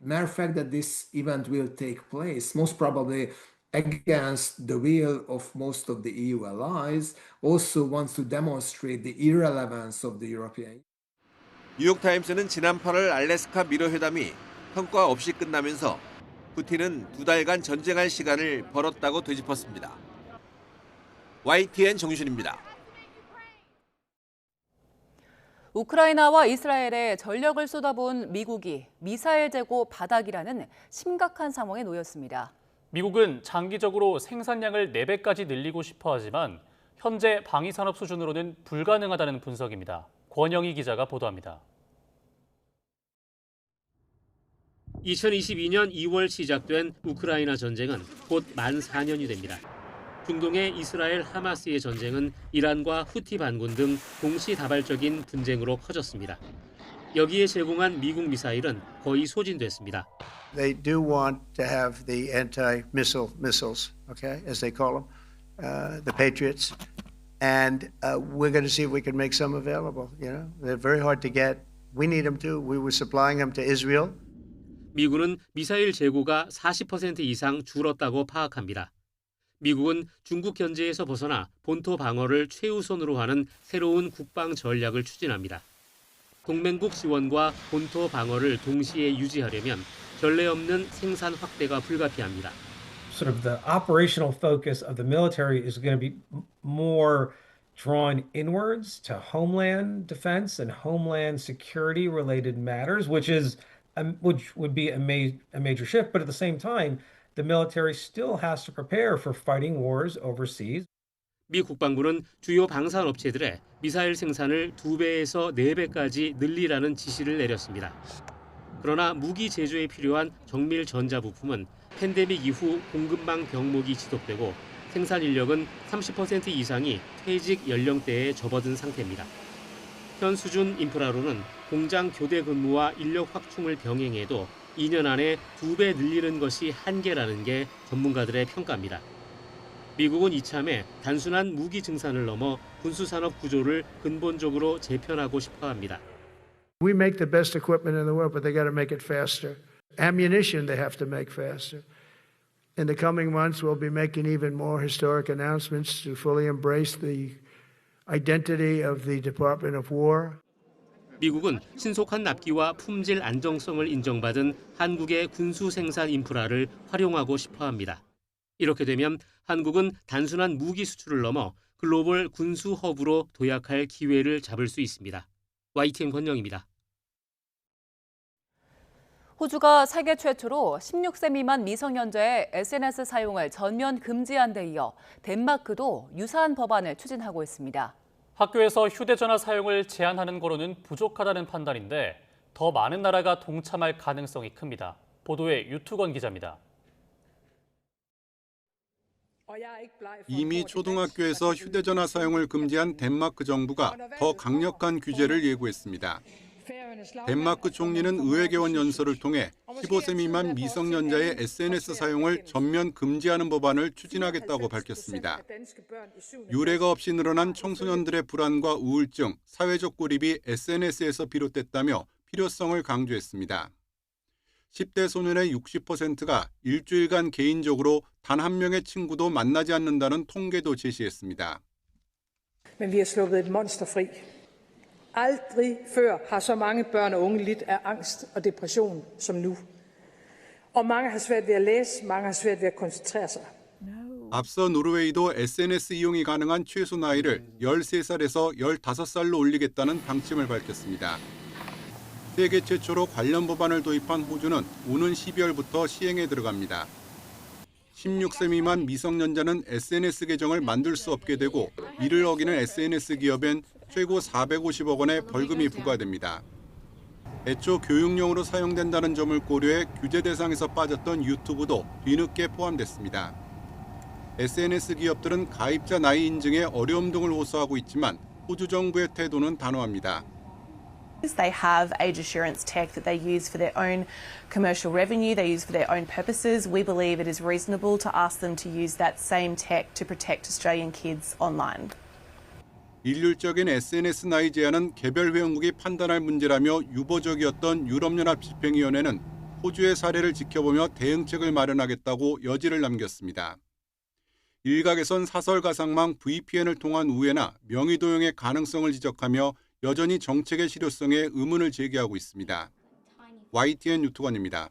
Matter of fact that this event will take place most probably against the will of most of the EU allies also wants to demonstrate the irrelevance of the European. 뉴욕타임스는 지난 8월 알래스카 미러 회담이 성과 없이 끝나면서 푸틴은 2달간 전쟁할 시간을 벌었다고 되짚었습니다. YTN 정유신입니다. 우크라이나와 이스라엘에 전력을 쏟아부은 미국이 미사일 재고 바닥이라는 심각한 상황에 놓였습니다. 미국은 장기적으로 생산량을 4배까지 늘리고 싶어 하지만 현재 방위산업 수준으로는 불가능하다는 분석입니다. 권영희 기자가 보도합니다. 2022년 2월 시작된 우크라이나 전쟁은 곧 만 4년이 됩니다. 중동의 이스라엘 하마스의 전쟁은 이란과 후티 반군 등 동시다발적인 분쟁으로 커졌습니다. 여기에 제공한 미국 미사일은 거의 소진됐습니다. They do want to have the anti-missile missiles, okay, as they call them, the Patriots, and we're going to see if we can make some available. You know, they're very hard to get. We need them too. We were supplying them to Israel. 미군은 미사일 재고가 40% 이상 줄었다고 파악합니다. 미국은 중국 견제에서 벗어나 본토 방어를 최우선으로 하는 새로운 국방 전략을 추진합니다. 동맹국 지원과 본토 방어를 동시에 유지하려면 전례 없는 생산 확대가 불가피합니다. Sort of the operational focus of the military is going to be more drawn inwards to homeland defense and homeland security related matters, which would be a major shift. But at the same time, the military still has to prepare for fighting wars overseas. 미 국방부는 주요 방산업체들의 미사일 생산을 2배에서 4배까지 늘리라는 지시를 내렸습니다. 그러나 무기 제조에 필요한 정밀 전자부품은 팬데믹 이후 공급망 병목이 지속되고 생산 인력은 30% 이상이 퇴직 연령대에 접어든 상태입니다. 현 수준 인프라로는 공장 교대 근무와 인력 확충을 병행해도 2년 안에 2배 늘리는 것이 한계라는 게 전문가들의 평가입니다. 미국은 이참에 단순한 무기 증산을 넘어 군수산업 구조를 근본적으로 재편하고 싶어 합니다. We make the best equipment in the world, but they got to make it faster. Ammunition they have to make faster. In the coming months, we'll be making even more historic announcements to fully embrace the identity of the Department of War. 미국은 신속한 납기와 품질 안정성을 인정받은 한국의 군수 생산 인프라를 활용하고 싶어 합니다. 이렇게 되면 한국은 단순한 무기 수출을 넘어 글로벌 군수 허브로 도약할 기회를 잡을 수 있습니다. YTN 권영입니다. 호주가 세계 최초로 16세 미만 미성년자의 SNS 사용을 전면 금지한 데 이어 덴마크도 유사한 법안을 추진하고 있습니다. 학교에서 휴대전화 사용을 제한하는 거로는 부족하다는 판단인데 더 많은 나라가 동참할 가능성이 큽니다. 보도에 유투건 기자입니다. 이미 초등학교에서 휴대전화 사용을 금지한 덴마크 정부가 더 강력한 규제를 예고했습니다. 덴마크 총리는 의회개원 연설을 통해 15세 미만 미성년자의 SNS 사용을 전면 금지하는 법안을 추진하겠다고 밝혔습니다. 유례가 없이 늘어난 청소년들의 불안과 우울증, 사회적 고립이 SNS에서 비롯됐다며 필요성을 강조했습니다. 10대 소년의 60%가 일주일간 개인적으로 단 한 명의 친구도 만나지 않는다는 통계도 제시했습니다. Men vi har sluppet et monster fri. Aldrig før har så mange børn og unge lidt af angst og depression som nu. Og mange har svært ved at læse, mange har svært ved at koncentrere sig. 앞서 노르웨이도 SNS 이용이 가능한 최소 나이를 13살에서 15살로 올리겠다는 방침을 밝혔습니다. 세계 최초로 관련 법안을 도입한 호주는 오는 12월부터 시행에 들어갑니다. 16세 미만 미성년자는 SNS 계정을 만들 수 없게 되고 이를 어기는 SNS 기업엔 최고 450억 원의 벌금이 부과됩니다. 애초 교육용으로 사용된다는 점을 고려해 규제 대상에서 빠졌던 유튜브도 뒤늦게 포함됐습니다. SNS 기업들은 가입자 나이 인증에 어려움 등을 호소하고 있지만 호주 정부의 태도는 단호합니다. They have age assurance tech that they use for their own commercial revenue, they use for their own purposes. We believe it is reasonable to ask them to use that same tech to protect Australian kids online. 일률적인 SNS 나이 제한은 개별 회원국이 판단할 문제라며 유보적이었던 유럽연합 집행위원회는 호주의 사례를 지켜보며 대응책을 마련하겠다고 여지를 남겼습니다. 일각에선 사설 가상망 VPN을 통한 우회나 명의 도용의 가능성을 지적하며 여전히 정책의 실효성에 의문을 제기하고 있습니다. YTN 유튜건입니다.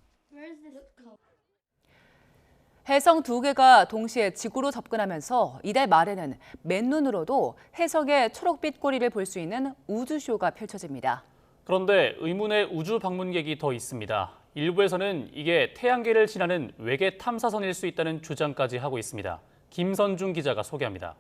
혜성 2개가 동시에 지구로 접근하면서 이달 말에는 맨눈으로도 혜성의 초록빛 꼬리를 볼 수 있는 우주쇼가 펼쳐집니다. 그런데 의문의 우주 방문객이 더 있습니다. 일부에서는 이게 태양계를 지나는 외계 탐사선일 수 있다는 주장까지 하고 있습니다. 김선중 기자가 소개합니다.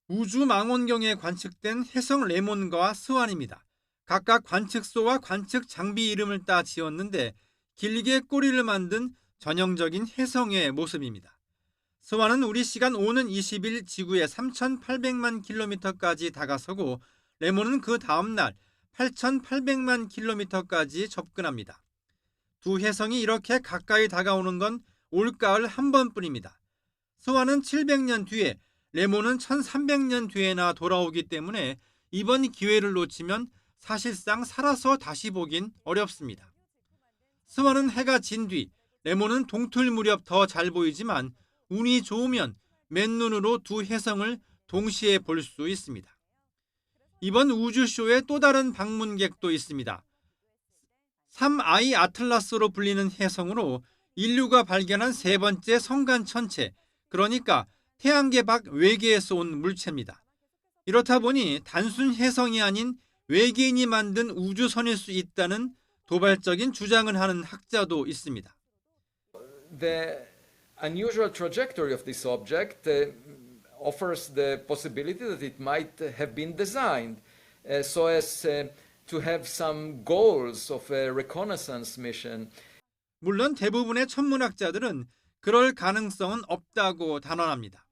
우주 망원경에 관측된 혜성 레몬과 스완입니다. 각각 관측소와 관측 장비 이름을 따 지었는데 길게 꼬리를 만든 전형적인 혜성의 모습입니다. 스완은 우리 시간 오는 20일 지구의 3,800만 킬로미터까지 다가서고 레몬은 그 다음 날 8,800만 킬로미터까지 접근합니다. 두 혜성이 이렇게 가까이 다가오는 건 올가을 한 번뿐입니다. 스완은 700년 뒤에 레몬은 1300년 뒤에나 돌아오기 때문에 이번 기회를 놓치면 사실상 살아서 다시 보긴 어렵습니다. 스완은 해가 진 뒤, 레몬은 동틀 무렵 더 잘 보이지만 운이 좋으면 맨눈으로 두 혜성을 동시에 볼 수 있습니다. 이번 우주쇼에 또 다른 방문객도 있습니다. 3I 아틀라스로 불리는 혜성으로 인류가 발견한 세 번째 성간 천체, 그러니까 태양계 밖 외계에서 온 물체입니다. 이렇다 보니 단순 혜성이 아닌 외계인이 만든 우주선일 수 있다는 도발적인 주장을 하는 학자도 있습니다. The unusual trajectory of this object offers the possibility that it might have been designed so as to have some goals of a reconnaissance mission. 물론 대부분의 천문학자들은 그럴 가능성은 없다고 단언합니다.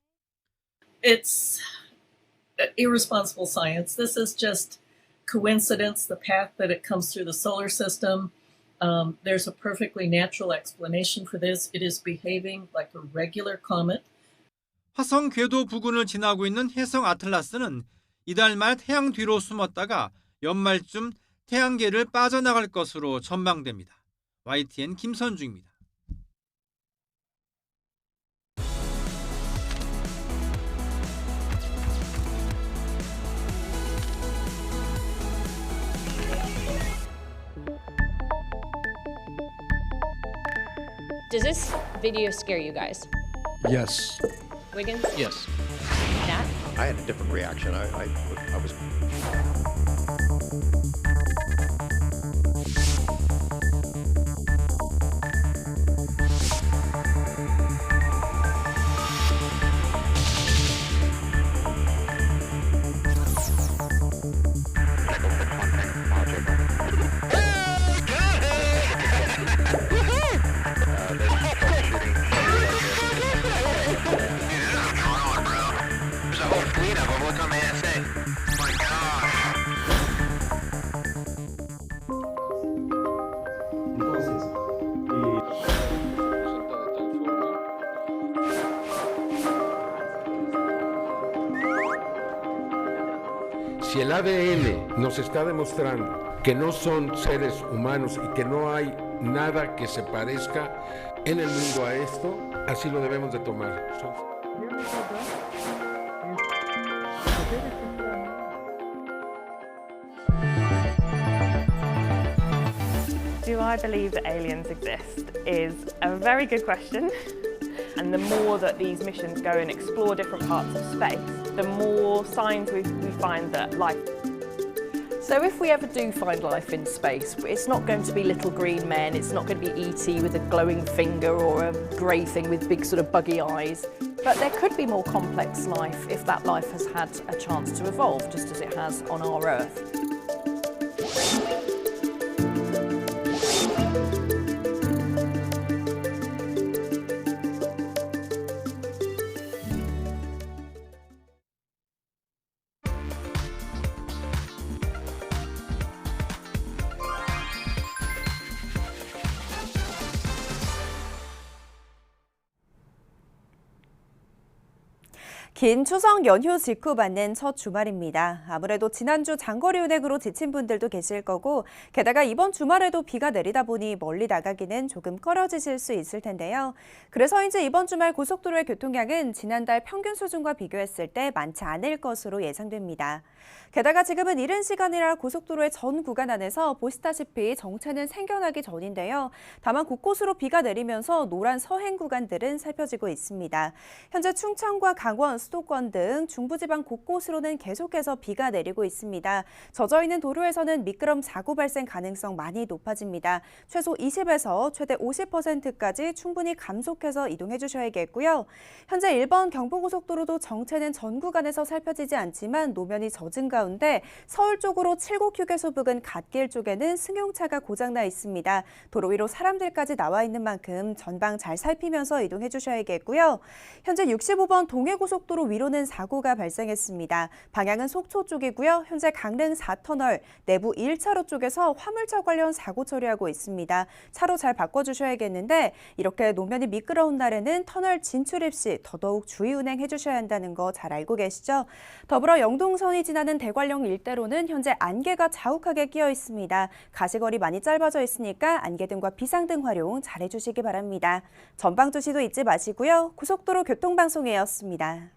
It's irresponsible science. This is just coincidence, the path that it comes through the solar system. There's a perfectly natural explanation for this. It is behaving like a regular comet. 화성 궤도 부근을 지나고 있는 혜성 아틀라스는 이달 말 태양 뒤로 숨었다가 연말쯤 태양계를 빠져나갈 것으로 전망됩니다. YTN 김선중입니다. Does this video scare you guys? Yes. Wiggins? Yes. Nat? I had a different reaction. I was. Si el ADN nos está demostrando que no son seres humanos y que no hay nada que se parezca en el mundo a esto, así lo debemos de tomar. Do I believe that aliens exist is a very good question. And the more that these missions go and explore different parts of space, the more signs we find that life. So if we ever do find life in space, it's not going to be little green men, it's not going to be E.T. with a glowing finger or a grey thing with big sort of buggy eyes. But there could be more complex life if that life has had a chance to evolve, just as it has on our Earth. 긴 추석 연휴 직후 맞는 첫 주말입니다. 아무래도 지난주 장거리 운행으로 지친 분들도 계실 거고 게다가 이번 주말에도 비가 내리다 보니 멀리 나가기는 조금 꺼려지실 수 있을 텐데요. 그래서인지 이번 주말 고속도로의 교통량은 지난달 평균 수준과 비교했을 때 많지 않을 것으로 예상됩니다. 게다가 지금은 이른 시간이라 고속도로의 전 구간 안에서 보시다시피 정체는 생겨나기 전인데요. 다만 곳곳으로 비가 내리면서 노란 서행 구간들은 살펴지고 있습니다. 현재 충청과 강원, 수도권 등 중부지방 곳곳으로는 계속해서 비가 내리고 있습니다. 젖어있는 도로에서는 미끄럼 사고 발생 가능성 많이 높아집니다. 최소 20에서 최대 50%까지 충분히 감속해서 이동해 주셔야겠고요. 현재 1번 경부고속도로도 정체는 전 구간에서 살펴지지 않지만 노면이 젖은 가운데 서울 쪽으로 7곡 휴게소 부근 갓길 쪽에는 승용차가 고장나 있습니다. 도로 위로 사람들까지 나와 있는 만큼 전방 잘 살피면서 이동해 주셔야겠고요. 현재 65번 동해고속도로 위로는 사고가 발생했습니다. 방향은 속초 쪽이고요. 현재 강릉 4터널 내부 1차로 쪽에서 화물차 관련 사고 처리하고 있습니다. 차로 잘 바꿔주셔야겠는데 이렇게 노면이 미끄러운 날에는 터널 진출입 시 더더욱 주의 운행해 주셔야 한다는 거 잘 알고 계시죠? 더불어 영동선이 지나는 대관령 일대로는 현재 안개가 자욱하게 끼어 있습니다. 가시거리 많이 짧아져 있으니까 안개등과 비상등 활용 잘 해주시기 바랍니다. 전방 주시도 잊지 마시고요. 고속도로 교통방송이었습니다.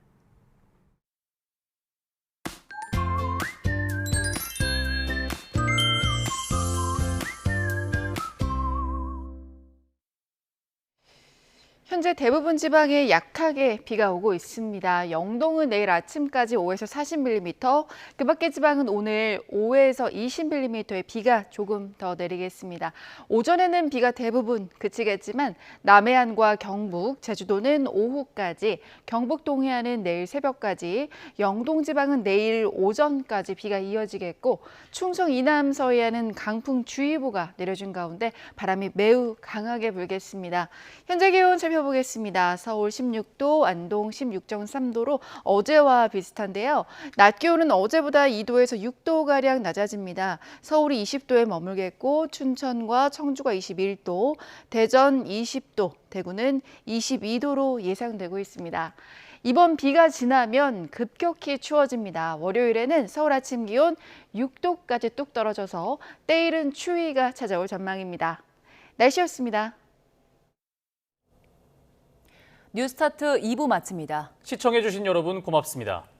현재 대부분 지방에 약하게 비가 오고 있습니다. 영동은 내일 아침까지 5에서 40mm, 그 밖의 지방은 오늘 5에서 20mm의 비가 조금 더 내리겠습니다. 오전에는 비가 대부분 그치겠지만 남해안과 경북, 제주도는 오후까지, 경북 동해안은 내일 새벽까지, 영동 지방은 내일 오전까지 비가 이어지겠고 충청 이남 서해안은 강풍주의보가 내려진 가운데 바람이 매우 강하게 불겠습니다. 현재 기온 살펴보겠습니다. 서울 16도, 안동 16.3도로 어제와 비슷한데요. 낮 기온은 어제보다 2도에서 6도가량 낮아집니다. 서울이 20도에 머물겠고 춘천과 청주가 21도, 대전 20도, 대구는 22도로 예상되고 있습니다. 이번 비가 지나면 급격히 추워집니다. 월요일에는 서울 아침 기온 6도까지 뚝 떨어져서 때이른 추위가 찾아올 전망입니다. 날씨였습니다. 뉴스타트 2부 마칩니다. 시청해주신 여러분 고맙습니다.